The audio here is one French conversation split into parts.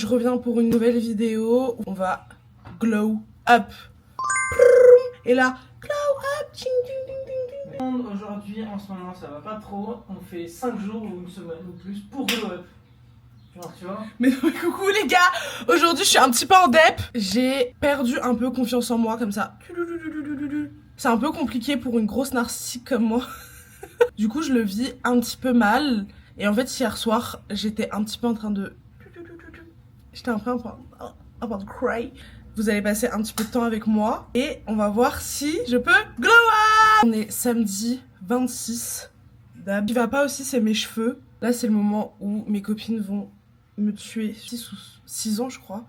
je reviens pour une nouvelle vidéo. On va glow up. Et là, glow up. Aujourd'hui, en ce moment, ça va pas trop. On fait 5 jours ou une semaine ou plus pour glow up. Genre, tu vois. Mais coucou les gars. Aujourd'hui, je suis un petit peu en dep. J'ai perdu un peu confiance en moi comme ça. C'est un peu compliqué pour une grosse narcissique comme moi. Du coup, je le vis un petit peu mal. Et en fait, hier soir, j'étais un petit peu en train de... J'étais un peu en train de cry. Vous allez passer un petit peu de temps avec moi. Et on va voir si je peux glow up. On est samedi 26. Ce qui va pas aussi, c'est mes cheveux. Là, c'est le moment où mes copines vont me tuer. 6 ans, je crois.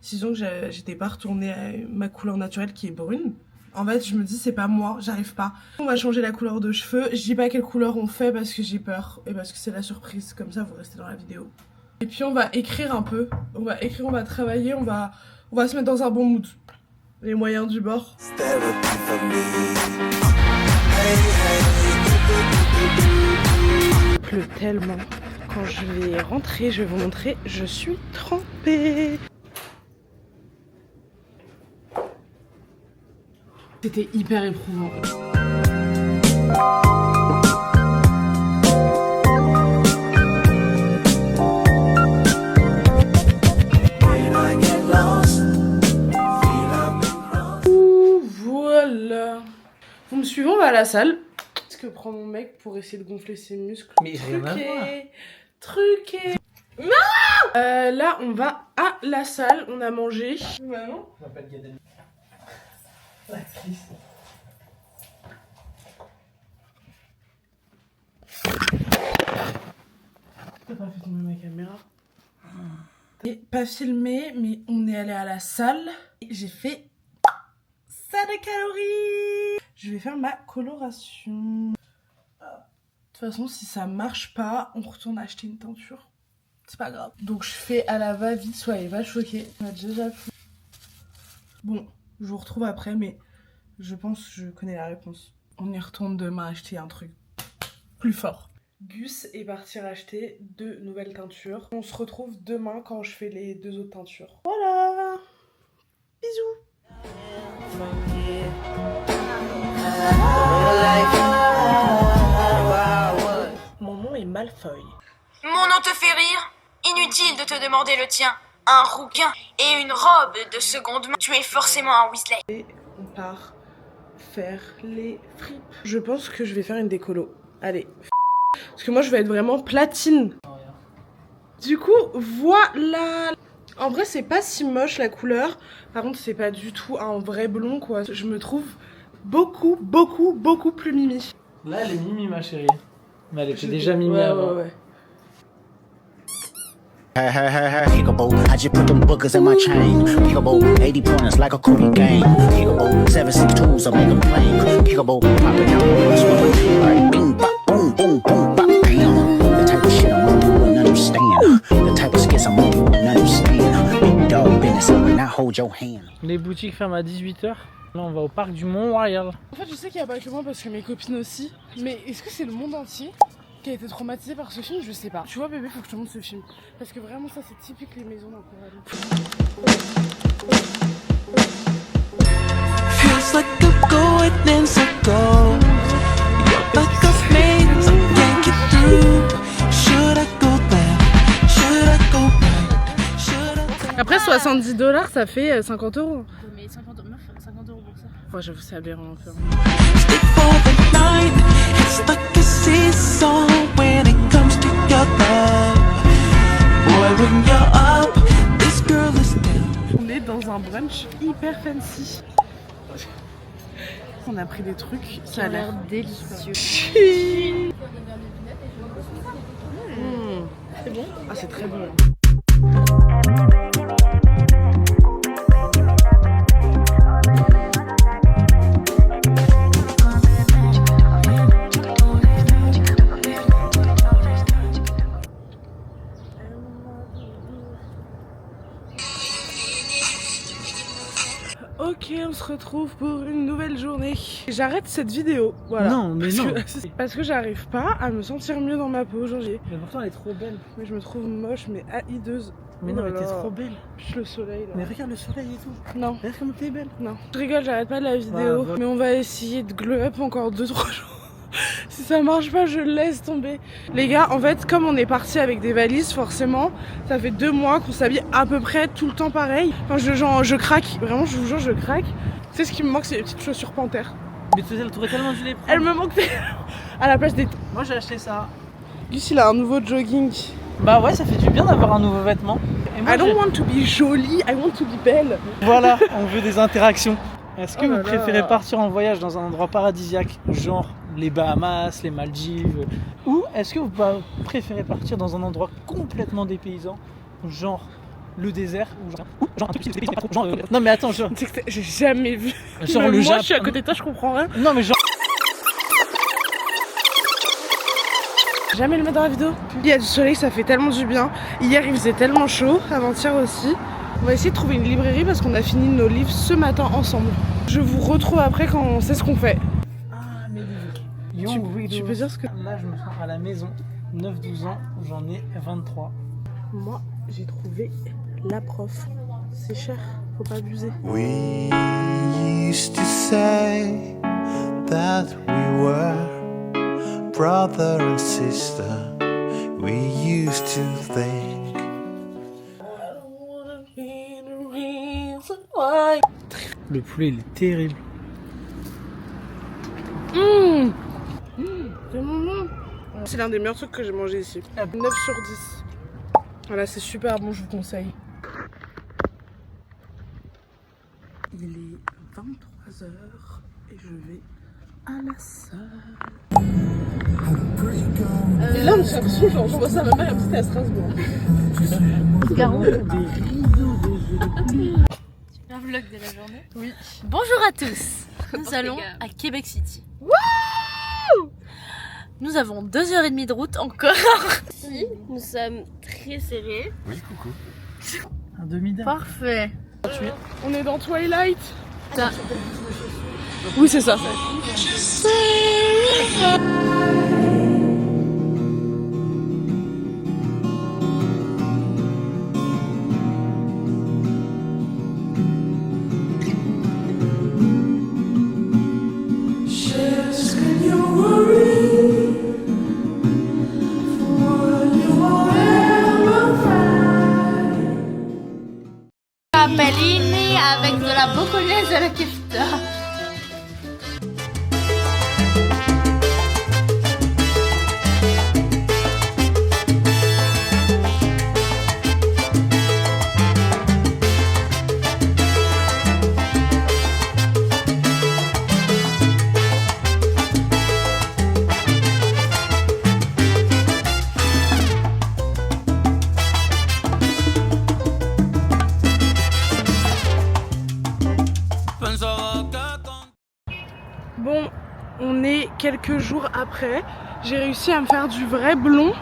6 ans que j'étais pas retournée à ma couleur naturelle qui est brune. En fait, je me dis, c'est pas moi, j'arrive pas. On va changer la couleur de cheveux. Je dis pas quelle couleur on fait parce que j'ai peur et parce que c'est la surprise. Comme ça, vous restez dans la vidéo. Et puis, on va écrire un peu. On va écrire, on va travailler, on va se mettre dans un bon mood. Les moyens du bord. Il pleut tellement. Quand je vais rentrer, je vais vous montrer, je suis trempée. C'était hyper éprouvant. Ouh, voilà. Vous me suivez, on va à la salle. Est-ce que prend mon mec pour essayer de gonfler ses muscles? Mais rien à voir. Truqué. Non. Là, on va à la salle. On a mangé. Bah non. On va pas te garder. La crise. T'as pas fait tomber ma caméra. Et pas filmé, mais on est allé à la salle. Et j'ai fait ça de calories. Je vais faire ma coloration. De toute façon, si ça marche pas, on retourne acheter une teinture. C'est pas grave. Donc je fais à la va-vite, soyez pas choqués. On a déjà fait. Bon, je vous retrouve après, mais je pense que je connais la réponse. On y retourne demain acheter un truc plus fort. Gus est parti racheter 2 nouvelles teintures. On se retrouve demain quand je fais les 2 autres teintures. Voilà. Bisous. Mon nom est Malfoy. Mon nom te fait rire? Inutile de te demander le tien. Un rouquin et une robe de seconde main. Tu es forcément un Weasley. Et on part faire les fripes. Je pense que je vais faire une décolo. Allez. Parce que moi je vais être vraiment platine. Du coup, voilà. En vrai, c'est pas si moche la couleur. Par contre, c'est pas du tout un vrai blond quoi. Je me trouve beaucoup plus mimi. Là, elle est mimi, ma chérie. Mais elle était déjà mimi avant. Ouais. Peekaboo, I just put them bookers in my chain. Peekaboo, 80 pointers like a Cody game. Peekaboo, 762s, I make them plain. Peekaboo, popping out boys with a name. Right, bing, bop, boom, boom, boom, bop, bam. The type of shit I'm on, you wouldn't understand. The type of skits I'm on, you wouldn't understand. Big dog business, I will not hold your hand. Les boutiques ferment à 18h. Là, on va au parc du Mont-Royal. En fait, je sais qu'il n'y a pas que moi parce que mes copines aussi. Mais est-ce que c'est le monde entier qui a été traumatisé par ce film? Je sais pas. Tu vois bébé, faut que je te montre ce film. Parce que vraiment ça c'est typique les maisons d'un Coralie. Feels like I'm going in circles. You're like a snake, I can't get through. Should I go left? Should I go right? Should I go... Après 70$ ça fait 50€. Mais 50 € pour ça. Ouais, j'avoue c'est aberrant un peu. Stick for the night. It's like a seesaw when it comes to your love. Boy, when you're up, this girl is down. On est dans un brunch hyper fancy. On a pris des trucs, ça a l'air délicieux. C'est bon? Ah c'est très bon. Ok, on se retrouve pour une nouvelle journée. J'arrête cette vidéo, voilà. Non, mais non. Parce que j'arrive pas à me sentir mieux dans ma peau aujourd'hui. Mais pourtant, elle est trop belle. Mais je me trouve moche, mais haïdeuse. Mais non, mais t'es Voilà. trop belle. Plus le soleil là. Mais regarde le soleil et tout. Non, Regarde comme t'es belle. non. Je rigole, j'arrête pas de la vidéo. voilà. Mais on va essayer de glow up encore 2-3 jours. Si ça marche pas, je laisse tomber. Les gars, en fait, comme on est parti avec des valises, forcément, ça fait 2 mois qu'on s'habille à peu près tout le temps pareil. Enfin, je craque. Vraiment, je vous jure, je craque. Tu sais ce qui me manque, c'est les petites chaussures panthères. Mais t'aurais tellement dû les prendre. Elles me manquent à la place des... Moi j'ai acheté ça. Gus, il a un nouveau jogging. Bah ouais, ça fait du bien d'avoir un nouveau vêtement. Et moi, I don't want to be jolie, I want to be belle. Voilà, on veut des interactions. Est-ce que Oh là vous là. préférez partir en voyage dans un endroit paradisiaque, genre les Bahamas, les Maldives, ou est-ce que vous préférez partir dans un endroit complètement dépaysant, genre le désert, ou genre un truc qui dépayse, mais pas trop, genre, non mais attends, genre, Tu sais que j'ai jamais vu. genre Même le moi, Japon. je suis à côté de toi, je comprends rien. Non mais genre. Jamais le mettre dans la vidéo. Il y a du soleil, ça fait tellement du bien. Hier, il faisait tellement chaud, avant-hier aussi. On va essayer de trouver une librairie parce qu'on a fini nos livres ce matin ensemble. Je vous retrouve après quand on sait ce qu'on fait. Ah mais Tu peux dire ce que... Là je me sens à la maison, 9-12 ans, j'en ai 23. Moi, j'ai trouvé la prof. C'est cher, faut pas abuser. We used to say that we were brother and sister. We used to think. Le poulet il est terrible. C'est mon nom. C'est l'un des meilleurs trucs que j'ai mangé ici. 9 sur 10. Voilà, c'est super bon, je vous conseille. Il est 23h et je vais à la salle. Et là, j'ai l'impression que j'envoie ça à ma mère comme si c'était à Strasbourg. Un vlog de la journée. Oui. Bonjour à tous. Nous allons à Québec City. Nous avons 2h30 de route encore. Si, nous sommes très serrés. Un demi-dame. Parfait. On est dans Twilight. Ça. Oui, c'est ça. Capellini avec de la bocognaise à la kefta. Bon, on est quelques jours après. J'ai réussi à me faire du vrai blond.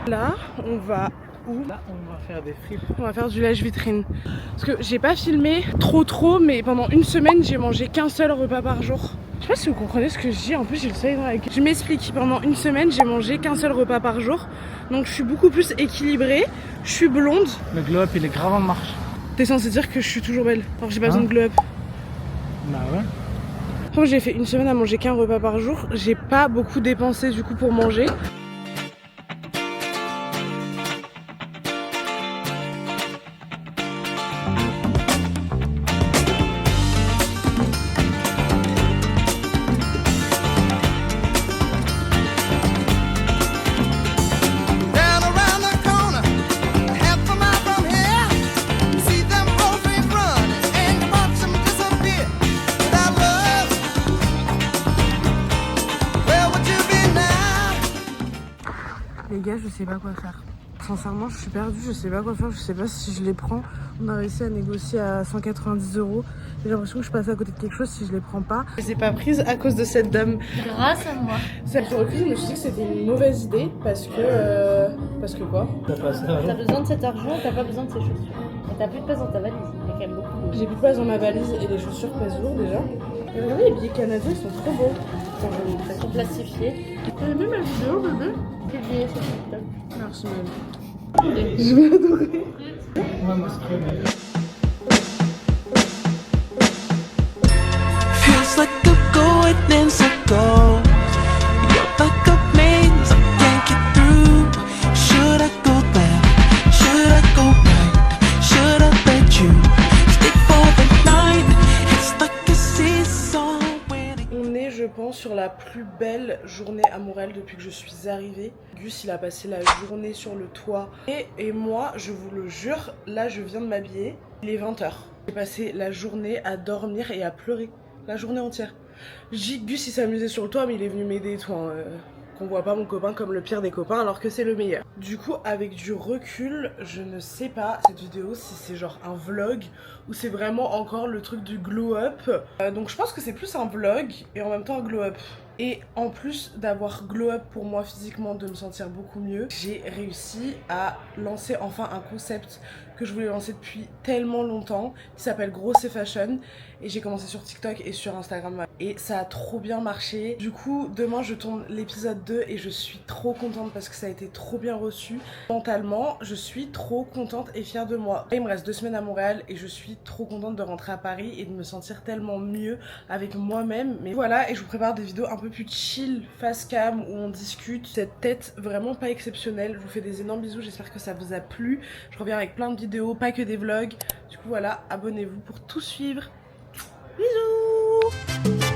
Là, on va où? Là on va faire des frites. On va faire du lèche-vitrine. Parce que j'ai pas filmé trop, mais pendant une semaine, j'ai mangé qu'un seul repas par jour. Je sais pas si vous comprenez ce que je dis, en plus j'ai le soleil dans la gueule. Je m'explique, pendant une semaine, j'ai mangé qu'un seul repas par jour. Donc je suis beaucoup plus équilibrée, je suis blonde. Le glow-up il est grave en marche. T'es censé dire que je suis toujours belle, alors j'ai pas Hein? besoin de glow-up. Bah ouais. Comme j'ai fait une semaine à manger qu'un repas par jour, j'ai pas beaucoup dépensé du coup pour manger. Down around the corner, half a mile from here, see them old trains running, and you watch them disappear. Without love, where would you be now? Les gars, je sais pas quoi faire. Sincèrement, je suis perdue, je sais pas quoi faire, je sais pas si je les prends. On a réussi à négocier à 190 €. J'ai l'impression que je passe à côté de quelque chose si je les prends pas. Je les ai pas prises à cause de cette dame. Grâce à moi. Celle sur le coup, je me suis dit que c'était une mauvaise idée parce que. Parce que quoi? T'as pas ça. T'as besoin de cet argent, t'as pas besoin de ces chaussures. Et t'as plus de place dans ta valise. Il y a quand même beaucoup de... J'ai plus de place dans ma valise et les chaussures pèsent lourd déjà. Et regardez, les billets canadiens, ils sont trop beaux. Attends, je vais vous montrer. Ils sont plastifiés. T'as aimé ma vidéo, bébé? Publiés sur TikTok. Merci, même. Je vais adorer. Ouais, moi c'est très bien. Feels like the going in circles. You're like a maze I can't get through. Should I go left? Should I go right? Should I let you stay for the night? It's like a seesaw when it On est, je pense, sur la plus belle journée à Montréal depuis que je suis arrivée. Gus, il a passé la journée sur le toit. Et moi, je vous le jure, là, je viens de m'habiller. Il est 20h. J'ai passé la journée à dormir et à pleurer. La journée entière. Gus, il s'amusait sur le toit, mais il est venu m'aider et tout. Hein. Qu'on voit pas mon copain comme le pire des copains alors que c'est le meilleur. Du coup, avec du recul, je ne sais pas cette vidéo si c'est genre un vlog ou c'est vraiment encore le truc du glow up. Donc je pense que c'est plus un vlog et en même temps un glow up. Et en plus d'avoir glow up pour moi physiquement, de me sentir beaucoup mieux, j'ai réussi à lancer enfin un concept que je voulais lancer depuis tellement longtemps qui s'appelle Grosse Fashion. Et j'ai commencé sur TikTok et sur Instagram et ça a trop bien marché. Du coup, demain je tourne l'épisode 2 et je suis trop contente parce que ça a été trop bien reçu. Mentalement, je suis trop contente et fière de moi. Il me reste 2 semaines à Montréal et je suis trop contente de rentrer à Paris et de me sentir tellement mieux avec moi-même. Mais voilà, et je vous prépare des vidéos un peu plus chill, face cam, où on discute. Cette tête vraiment pas exceptionnelle. Je vous fais des énormes bisous, j'espère que ça vous a plu. Je reviens avec plein de vidéos, pas que des vlogs. Du coup voilà, abonnez-vous pour tout suivre. Bisous.